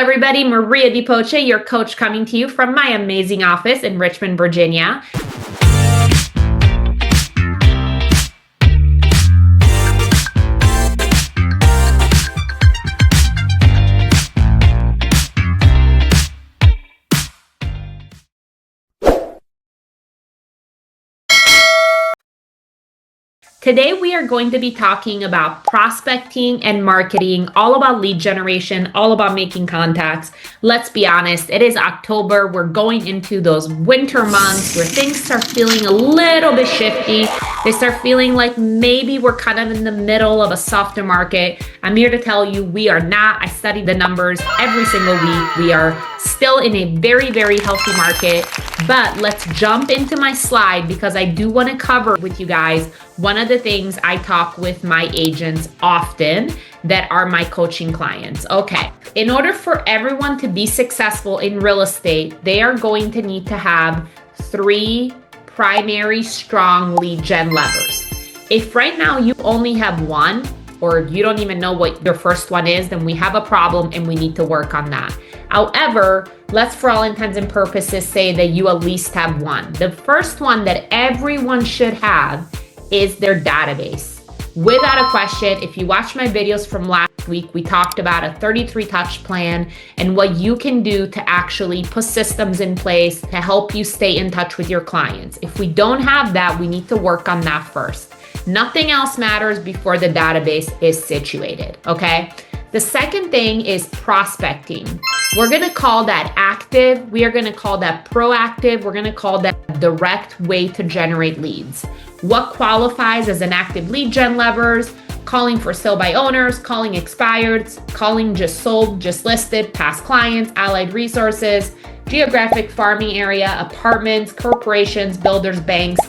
everybody. Maria DiPoce, your coach, coming to you from my amazing office in Richmond, Virginia. Today, we are going to be talking about prospecting and marketing, all about lead generation, all about making contacts. Let's be honest, it is October. We're going into those winter months where things start feeling a little bit shifty. They start feeling like maybe we're kind of in the middle of a softer market. I'm here to tell you we are not. I study the numbers every single week. We are still in a very, very healthy market. But let's jump into my slide because I do want to cover with you guys one of the things I talk with my agents often that are my coaching clients. Okay, in order for everyone to be successful in real estate, they are going to need to have 3 primary strong lead gen levers. If right now you only have 1, or you don't even know what your first one is, then we have a problem and we need to work on that. However, let's for all intents and purposes say that you at least have 1. The first one that everyone should have is their database. Without a question, if you watch my videos from last week, we talked about a 33 touch plan and what you can do to actually put systems in place to help you stay in touch with your clients. If we don't have that, we need to work on that first. Nothing else matters before the database is situated, okay? The second thing is prospecting. We're gonna call that active. We are gonna call that proactive. We're gonna call that direct way to generate leads. What qualifies as an active lead gen levers? Calling for sale by owners, calling expireds, calling just sold, just listed, past clients, allied resources, geographic farming area, apartments, corporations, builders, banks.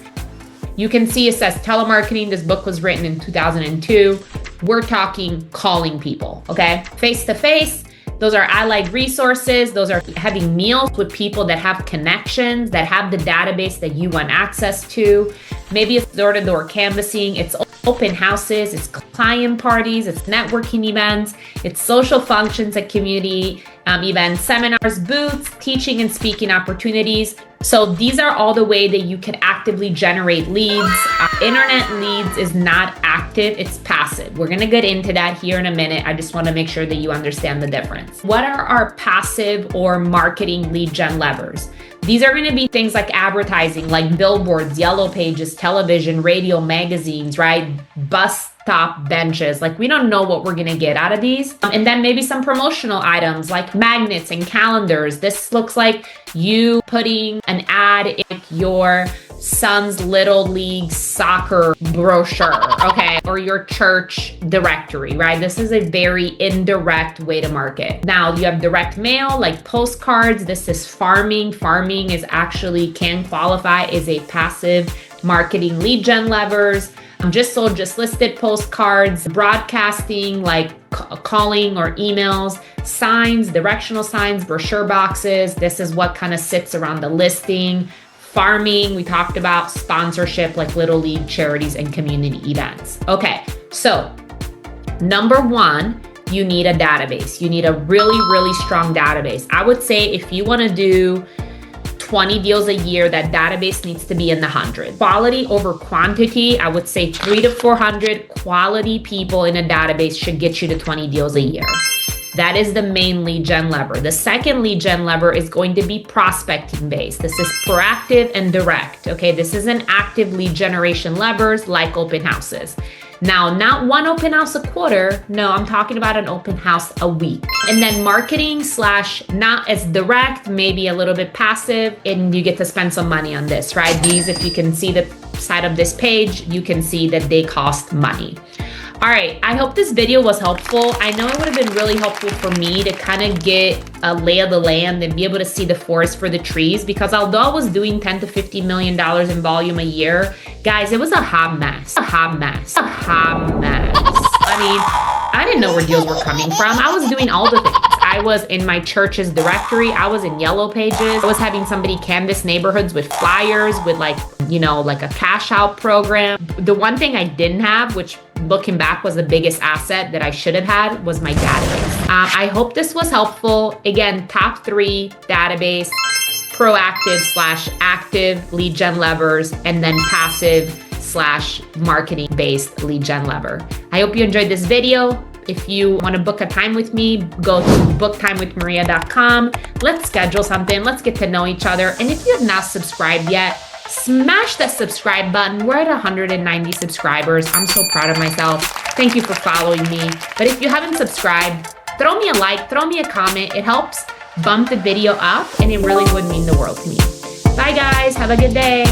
You can see it says telemarketing. This book was written in 2002. We're talking calling people, okay? Face-to-face. Those are allied resources. Those are having meals with people that have connections, that have the database that you want access to. Maybe it's door-to-door canvassing. It's open houses. It's client parties. It's networking events. It's social functions at community events, seminars, booths, teaching and speaking opportunities. So these are all the way that you can actively generate leads. Internet leads is not active, it's passive. We're gonna get into that here in a minute. I just wanna make sure that you understand the difference. What are our passive or marketing lead gen levers? These are gonna be things like advertising, like billboards, yellow pages, television, radio, magazines, right? Bus stop benches. Like we don't know what we're gonna get out of these. And then maybe some promotional items like magnets and calendars. This looks like you putting an ad in your son's little league soccer brochure, okay? Or your church directory, right? This is a very indirect way to market. Now you have direct mail, like postcards. This is farming. Farming is actually can qualify as a passive marketing lead gen levers. Just sold, just listed postcards, broadcasting like calling or emails, signs, directional signs, brochure boxes. This is what kind of sits around the listing. Farming, we talked about sponsorship like Little League charities and community events. Okay, so number 1, you need a database. You need a really, really strong database. I would say if you want to do 20 deals a year, that database needs to be in the 100. Quality over quantity, I would say 300 to 400 quality people in a database should get you to 20 deals a year. That is the main lead gen lever. The second lead gen lever is going to be prospecting based. This is proactive and direct, okay? This isn't active lead generation levers like open houses. Now, not one open house a quarter. No, I'm talking about an open house a week. And then marketing / not as direct, maybe a little bit passive, and you get to spend some money on this, right? These, if you can see the side of this page, you can see that they cost money. All right, I hope this video was helpful. I know it would have been really helpful for me to kind of get a lay of the land and be able to see the forest for the trees, because although I was doing $10 to $50 million in volume a year, guys, it was a hot mess. I mean, I didn't know where deals were coming from. I was doing all the things. I was in my church's directory. I was in Yellow Pages. I was having somebody canvass neighborhoods with flyers with like a cash out program. The one thing I didn't have, which looking back was the biggest asset that I should have had was my database. I hope this was helpful. Again, top 3 database, proactive/active lead gen levers, and then passive/marketing based lead gen lever. I hope you enjoyed this video. If you want to book a time with me, go to booktimewithmaria.com. Let's schedule something. Let's get to know each other. And if you have not subscribed yet, smash that subscribe button. We're at 190 subscribers. I'm so proud of myself. Thank you for following me. But if you haven't subscribed, throw me a like, throw me a comment. It helps bump the video up and it really would mean the world to me. Bye guys. Have a good day.